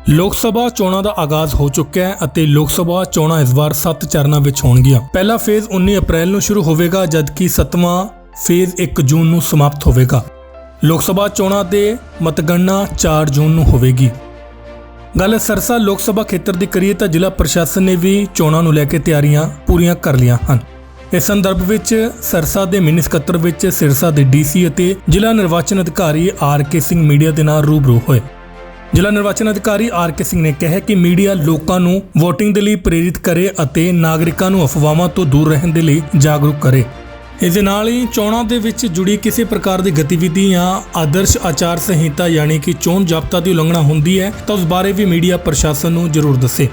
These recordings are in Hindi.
ਲੋਕ ਸਭਾ ਚੋਣਾਂ ਦਾ ਆਗਾਜ਼ ਹੋ ਚੁੱਕਿਆ ਹੈ ਅਤੇ ਲੋਕ ਸਭਾ ਚੋਣਾਂ ਇਸ ਵਾਰ 7 ਚਰਨਾਂ ਵਿੱਚ ਹੋਣਗੀਆਂ। ਪਹਿਲਾ ਫੇਜ਼ 19 ਅਪ੍ਰੈਲ ਨੂੰ ਸ਼ੁਰੂ ਹੋਵੇਗਾ, ਜਦਕਿ 7ਵਾਂ ਫੇਜ਼ 1 ਜੂਨ ਨੂੰ ਸਮਾਪਤ ਹੋਵੇਗਾ। ਲੋਕ ਸਭਾ ਚੋਣਾਂ ਦੇ ਮਤਗਣਨਾ 4 ਜੂਨ ਨੂੰ ਹੋਵੇਗੀ। ਗੱਲ ਸਰਸਾ ਲੋਕ ਸਭਾ ਖੇਤਰ ਦੀ ਕਰੀਏ ਤਾਂ ਜ਼ਿਲ੍ਹਾ ਪ੍ਰਸ਼ਾਸਨ ਨੇ ਵੀ ਚੋਣਾਂ ਨੂੰ ਲੈ ਕੇ ਤਿਆਰੀਆਂ ਪੂਰੀਆਂ ਕਰ ਲਈਆਂ ਹਨ। ਇਸ ਸੰਦਰਭ ਵਿੱਚ ਸਰਸਾ ਦੇ ਮਿੰਨੀ ਸਕੱਤਰ ਵਿੱਚ ਸਿਰਸਾ ਦੇ ਡੀਸੀ ਅਤੇ ਜ਼ਿਲ੍ਹਾ ਨਿਰਵਾਚਨ ਅਧਿਕਾਰੀ ਆਰ.ਕੇ. ਸਿੰਘ ਮੀਡੀਆ ਦੇ ਨਾਲ ਰੂਬਰੂ ਹੋਏ। ਜ਼ਿਲ੍ਹਾ ਨਿਰਵਾਚਨ ਅਧਿਕਾਰੀ ਆਰ.ਕੇ. ਸਿੰਘ ਨੇ ਕਿਹਾ ਕਿ ਮੀਡੀਆ ਲੋਕਾਂ ਨੂੰ ਵੋਟਿੰਗ ਦੇ ਲਈ ਪ੍ਰੇਰਿਤ ਕਰੇ ਅਤੇ ਨਾਗਰਿਕਾਂ ਨੂੰ ਅਫਵਾਹਾਂ ਤੋਂ ਦੂਰ ਰਹਿਣ ਦੇ ਲਈ ਜਾਗਰੂਕ ਕਰੇ। ਇਸ ਦੇ ਨਾਲ ਹੀ ਚੋਣਾਂ ਦੇ ਵਿੱਚ ਜੁੜੀ ਕਿਸੇ ਪ੍ਰਕਾਰ ਦੀ ਗਤੀਵਿਧੀ ਜਾਂ ਆਦਰਸ਼ ਆਚਾਰ ਸੰਹਿਤਾ ਯਾਨੀ ਕਿ ਚੋਣ ਜ਼ਾਬਤਾ ਦੀ ਉਲੰਘਣਾ ਹੁੰਦੀ ਹੈ ਤਾਂ ਉਸ ਬਾਰੇ ਵੀ ਮੀਡੀਆ ਪ੍ਰਸ਼ਾਸਨ ਨੂੰ ਜ਼ਰੂਰ ਦੱਸੇ।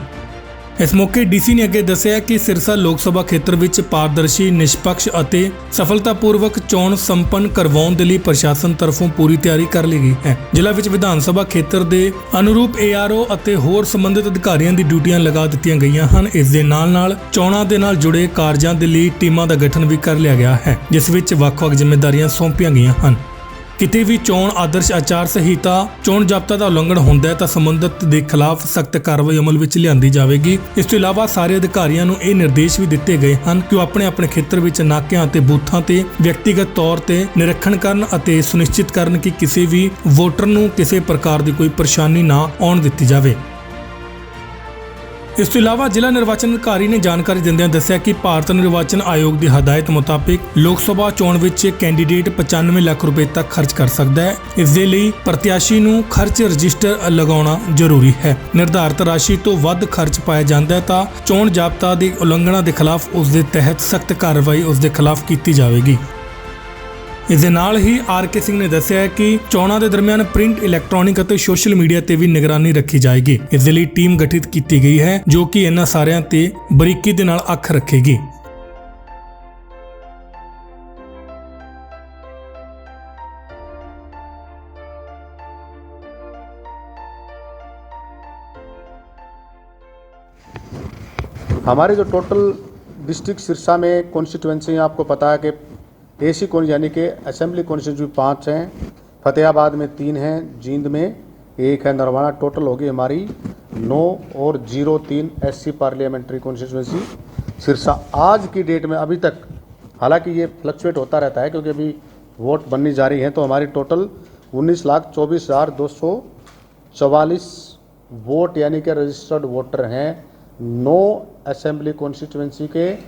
ਇਸ ਮੌਕੇ ਡੀਸੀ ਨੇ ਅੱਗੇ ਦੱਸਿਆ ਕਿ ਸਿਰਸਾ ਲੋਕ ਸਭਾ ਖੇਤਰ ਵਿੱਚ ਪਾਰਦਰਸ਼ੀ, ਨਿਸ਼ਪਕਸ਼ ਅਤੇ ਸਫਲਤਾਪੂਰਵਕ ਚੋਣ ਸੰਪੰਨ ਕਰਵਾਉਣ ਦੇ ਲਈ ਪ੍ਰਸ਼ਾਸਨ ਤਰਫੋਂ ਪੂਰੀ ਤਿਆਰੀ ਕਰ ਲਈ ਗਈ ਹੈ। ਜ਼ਿਲ੍ਹਾ ਵਿੱਚ ਵਿਧਾਨ ਸਭਾ ਖੇਤਰ ਦੇ ਅਨੁਰੂਪ ARO ਅਤੇ ਹੋਰ ਸੰਬੰਧਿਤ ਅਧਿਕਾਰੀਆਂ ਦੀ ਡਿਊਟੀਆਂ ਲਗਾ ਦਿੱਤੀਆਂ ਗਈਆਂ ਹਨ। ਇਸ ਦੇ ਨਾਲ ਚੋਣਾਂ ਦੇ ਨਾਲ ਜੁੜੇ ਕਾਰਜਾਂ ਦੇ ਲਈ ਟੀਮਾਂ ਦਾ ਗਠਨ ਵੀ ਕਰ ਲਿਆ ਗਿਆ ਹੈ, ਜਿਸ ਵਿੱਚ ਵੱਖ-ਵੱਖ ਜ਼ਿੰਮੇਵਾਰੀਆਂ ਸੌਂਪੀਆਂ ਗਈਆਂ ਹਨ। ਕਿਤੇ ਵੀ ਚੋਣ ਆਦਰਸ਼ ਆਚਾਰ ਸੰਹਿਤਾ ਚੋਣ ਜ਼ਾਬਤਾ ਦਾ ਉਲੰਘਣ ਹੁੰਦਾ ਹੈ ਤਾਂ ਸੰਬੰਧਿਤ ਦੇ ਖਿਲਾਫ ਸਖਤ ਕਾਰਵਾਈ ਅਮਲ ਵਿੱਚ ਲਿਆਂਦੀ ਜਾਵੇਗੀ। ਇਸ ਤੋਂ ਇਲਾਵਾ ਸਾਰੇ ਅਧਿਕਾਰੀਆਂ ਨੂੰ ਇਹ ਨਿਰਦੇਸ਼ ਵੀ ਦਿੱਤੇ ਗਏ ਹਨ ਕਿ ਉਹ ਆਪਣੇ ਖੇਤਰ ਵਿੱਚ ਨਾਕਿਆਂ ਅਤੇ ਬੂਥਾਂ ਤੇ ਵਿਅਕਤੀਗਤ ਤੌਰ ਤੇ ਨਿਰੀਖਣ ਕਰਨ ਅਤੇ ਸੁਨਿਸ਼ਚਿਤ ਕਰਨ ਕਿ ਕਿਸੇ ਵੀ ਵੋਟਰ ਨੂੰ ਕਿਸੇ ਪ੍ਰਕਾਰ ਦੀ ਕੋਈ ਪਰੇਸ਼ਾਨੀ ਨਾ ਆਉਣ ਦਿੱਤੀ ਜਾਵੇ। ਇਸ ਤੋਂ ਇਲਾਵਾ ਜ਼ਿਲ੍ਹਾ ਨਿਰਵਾਚਨ ਅਧਿਕਾਰੀ ਨੇ ਜਾਣਕਾਰੀ ਦਿੰਦਿਆਂ ਦੱਸਿਆ ਕਿ ਭਾਰਤ ਨਿਰਵਾਚਨ ਆਯੋਗ ਦੀ ਹਦਾਇਤ ਮੁਤਾਬਿਕ ਲੋਕ ਸਭਾ ਚੋਣ ਵਿੱਚ ਕੈਂਡੀਡੇਟ 95 ਲੱਖ ਰੁਪਏ ਤੱਕ ਖਰਚ ਕਰ ਸਕਦਾ ਹੈ। ਇਸ ਦੇ ਲਈ ਪ੍ਰਤਿਆਸ਼ੀ ਨੂੰ ਖਰਚ ਰਜਿਸਟਰ ਲਗਾਉਣਾ ਜ਼ਰੂਰੀ ਹੈ। ਨਿਰਧਾਰਤ ਰਾਸ਼ੀ ਤੋਂ ਵੱਧ ਖਰਚ ਪਾਇਆ ਜਾਂਦਾ ਹੈ ਤਾਂ ਚੋਣ ਜ਼ਾਬਤਾ ਦੀ ਉਲੰਘਣਾ ਦੇ ਖਿਲਾਫ ਉਸ ਦੇ ਤਹਿਤ ਸਖਤ ਕਾਰਵਾਈ ਉਸ ਦੇ ਖਿਲਾਫ ਕੀਤੀ ਜਾਵੇਗੀ। ਇਸ ਦੇ ਨਾਲ ਹੀ ਆਰ.ਕੇ. ਸਿੰਘ ਨੇ ਦੱਸਿਆ ਕਿ ਚੋਣਾਂ ਦੇ ਦਰਮਿਆਨ ਪ੍ਰਿੰਟ, ਇਲੈਕਟ੍ਰੋਨਿਕ ਅਤੇ ਸੋਸ਼ਲ ਮੀਡੀਆ ਤੇ ਵੀ ਨਿਗਰਾਨੀ ਰੱਖੀ ਜਾਏਗੀ। ਇਸ ਦੇ ਲਈ ਟੀਮ ਗਠਿਤ ਕੀਤੀ ਗਈ ਹੈ ਜੋ ਕਿ ਇਹਨਾਂ ਸਾਰਿਆਂ ਤੇ ਬਰੀਕੀ ਦੇ ਨਾਲ ਅੱਖ ਰੱਖੇਗੀ। हमारे जो टोटल डिस्ट्रिक्ट सिरसा में कॉन्स्टिट्यूंसी आपको पता है कि एसी कौन यानी कि असेंबली कॉन्स्टिट्यूंसी 5 हैं, फतेहाबाद में 3 हैं, जींद में 1 है, नरवाना। टोटल होगी हमारी 9 और 03 SC पार्लियामेंट्री कॉन्स्टिट्यूंसी सिरसा। आज की डेट में अभी तक, हालांकि ये फ्लक्चुएट होता रहता है क्योंकि अभी वोट बननी जारी है, तो हमारी टोटल 19,24,244 वोट यानी कि रजिस्टर्ड वोटर हैं 9 असेंबली कॉन्स्टिट्यूंसी के।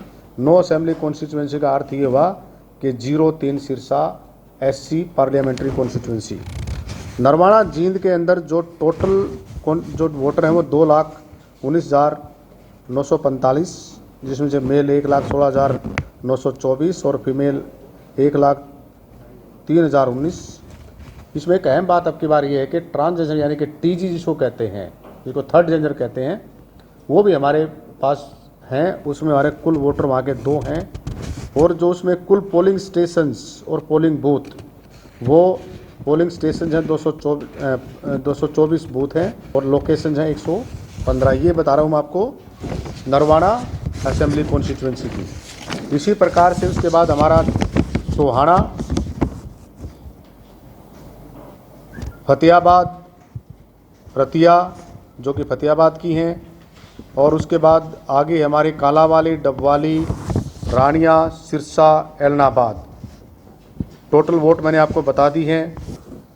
9 असेंबली कॉन्स्टिट्यूंसी का अर्थ ये हुआ कि 03 Sirsa SC parliamentary constituency. Narwana Jind के अंदर जो टोटल जो वोटर हैं वो 2,19,945, जिसमें से मेल 1,16,924 और फीमेल 1,03,019। इसमें एक अहम बात अब की बार ये है कि ट्रांसजेंडर यानी कि TG जिसको कहते हैं, जिसको थर्ड जेंडर कहते हैं, वो भी हमारे पास हैं। उसमें हमारे कुल वोटर वहाँ के 2 हैं और जो उसमें कुल पोलिंग स्टेशंस और पोलिंग बूथ, वो पोलिंग स्टेशन हैं 224 बूथ हैं और लोकेशन हैं 115। ये बता रहा हूँ मैं आपको नरवाना असेंबली कॉन्स्टिट्यूंसी की। इसी प्रकार से उसके बाद हमारा सोहाना, फतेहाबाद, रतिया जो कि फतेहाबाद की हैं, और उसके बाद आगे हमारी कालावाली, डबवाली, रानिया, सिरसा, एलनाबाद। टोटल वोट मैंने आपको बता दी हैं।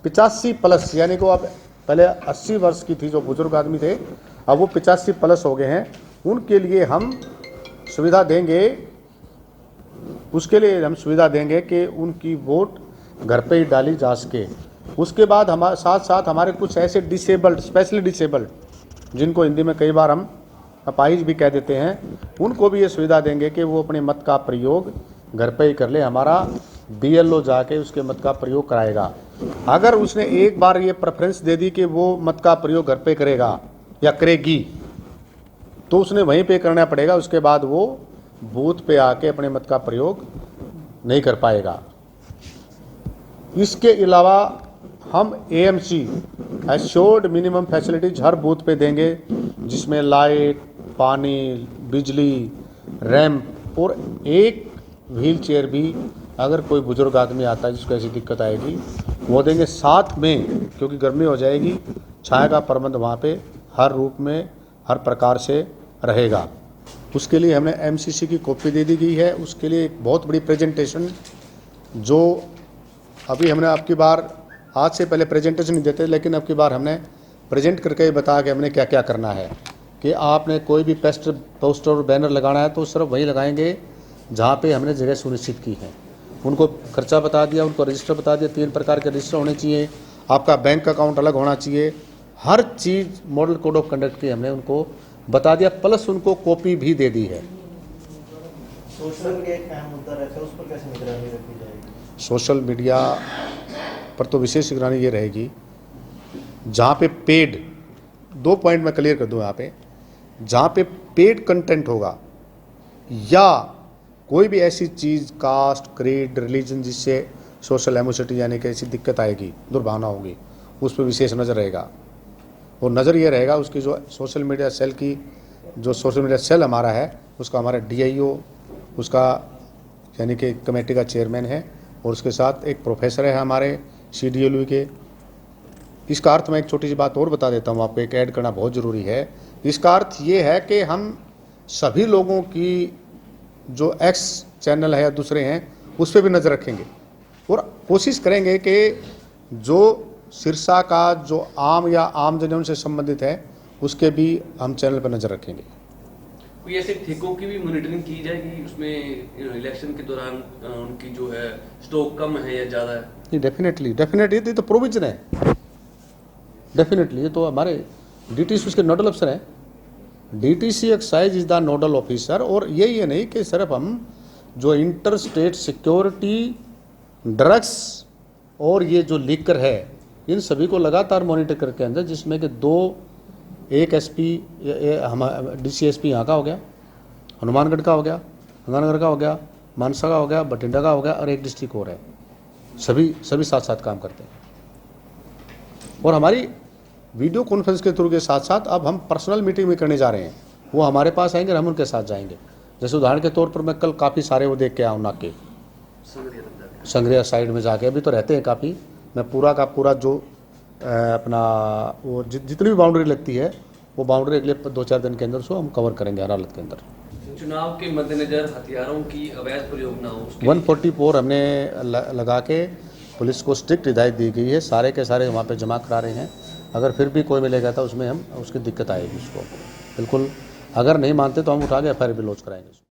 85 प्लस यानी कि अब पहले 80 वर्ष की थी जो बुजुर्ग आदमी थे, अब वो 85 प्लस हो गए हैं। उनके लिए हम सुविधा देंगे, उसके लिए हम सुविधा देंगे कि उनकी वोट घर पे ही डाली जा सके। उसके बाद हमारे साथ हमारे कुछ ऐसे डिसेबल्ड, स्पेशली डिसेबल्ड, जिनको हिंदी में कई बार हम अपाहिज भी कह देते हैं, उनको भी ये सुविधा देंगे कि वो अपने मत का प्रयोग घर पे ही कर ले। हमारा BLO जाके उसके मत का प्रयोग कराएगा। अगर उसने एक बार ये प्रेफरेंस दे दी कि वो मत का प्रयोग घर पे करेगा या करेगी, तो उसने वहीं पे करना पड़ेगा। उसके बाद वो बूथ पे आके अपने मत का प्रयोग नहीं कर पाएगा। इसके अलावा हम AMC एश्योर्ड मिनिमम फैसिलिटीज हर बूथ पे देंगे, जिसमें लाइट, पानी, बिजली, रैंप और एक व्हील चेयर भी अगर कोई बुजुर्ग आदमी आता है जिसको ऐसी दिक्कत आएगी वो देंगे। साथ में क्योंकि गर्मी हो जाएगी, छाया का प्रबंध वहाँ पे हर रूप में, हर प्रकार से रहेगा। उसके लिए हमने एमसीसी की कॉपी दे दी गई है। उसके लिए एक बहुत बड़ी प्रेजेंटेशन, जो अभी हमने आपकी बार, आज से पहले प्रेजेंटेशन नहीं देते, लेकिन अब की बार हमने प्रेजेंट करके बताया कि हमने क्या क्या करना है। कि आपने कोई भी पोस्टर और बैनर लगाना है तो सिर्फ वही लगाएंगे जहाँ पे हमने जगह सुनिश्चित की है। उनको खर्चा बता दिया, उनको रजिस्टर बता दिया, 3 प्रकार के रजिस्टर होने चाहिए, आपका बैंक अकाउंट अलग होना चाहिए, हर चीज़ मॉडल कोड ऑफ कंडक्ट की हमने उनको बता दिया, प्लस उनको कॉपी भी दे दी है। सोशल मीडिया एक अहम मुद्दा रहता है, उस पर कैसे निगरानी रखी जाएगी? सोशल मीडिया पर तो विशेष निगरानी ये रहेगी, जहाँ पे पेड, 2 पॉइंट मैं क्लियर कर दूँ यहाँ पे, जहाँ पे पेड कंटेंट होगा या कोई भी ऐसी चीज़, कास्ट, क्रीड, रिलीजन, जिससे सोशल एमोसिटी यानी कि ऐसी दिक्कत आएगी, दुर्भावना होगी, उस पर विशेष नज़र रहेगा। और नज़र ये रहेगा उसकी जो सोशल मीडिया सेल की, जो सोशल मीडिया सेल हमारा है, उसका हमारा DIO, उसका यानी कि कमेटी का चेयरमैन है, और उसके साथ एक प्रोफेसर है हमारे CDLU के। इसका अर्थ मैं एक छोटी सी बात और बता देता हूँ आपको, एक ऐड करना बहुत ज़रूरी है। इसका अर्थ ये है कि हम सभी लोगों की जो X चैनल है या दूसरे हैं उस पर भी नज़र रखेंगे, और कोशिश करेंगे कि जो सिरसा का जो आम या आम जनों से संबंधित है उसके भी हम चैनल पर नज़र रखेंगे। कोई ऐसे ठेकों की भी मॉनिटरिंग की जाएगी उसमें, इलेक्शन के दौरान उनकी जो है स्टॉक कम है या ज़्यादा है? नहीं, डेफिनेटली ये तो प्रोविजन है, डेफिनेटली ये तो हमारे DTC उसके नोडल अफसर हैं। DTC excise is the nodal officer. और ये नहीं कि सिर्फ हम जो इंटर स्टेट सिक्योरिटी, ड्रग्स और ये जो लीकर है, इन सभी को लगातार मॉनिटर करके अंदर, जिसमें कि 1 SP, हम DCSP यहाँ का हो गया, हनुमानगढ़ का हो गया, गंगानगर का हो गया, मानसा का हो गया, बठिंडा का हो गया, और एक डिस्ट्रिक्ट और है। सभी साथ साथ काम करते हैं। और हमारी वीडियो कॉन्फ्रेंस के थ्रू के साथ साथ अब हम पर्सनल मीटिंग भी करने जा रहे हैं। वो हमारे पास आएंगे और हम उनके साथ जाएंगे। जैसे उदाहरण के तौर पर मैं कल काफ़ी सारे वो देख के आऊँ नाके, संग्रिया साइड में जाके, अभी तो रहते हैं काफ़ी, मैं पूरा का पूरा जो अपना वो जितनी भी बाउंड्री लगती है वो बाउंड्री अगले 2-4 दिन के अंदर उसको हम कवर करेंगे हर हालत के अंदर। चुनाव के मद्देनजर हथियारों की अवैध प्रयोग ना हो, 144 हमने लगा के पुलिस को स्ट्रिक्ट हिदायत दी गई है, सारे के सारे वहाँ पे जमा करा रहे हैं। अगर फिर भी कोई मिलेगा तो उसमें हम उसकी दिक्कत आएगी उसको, बिल्कुल। अगर नहीं मानते तो हम उठा के FIR भी लॉन्च कराएंगे।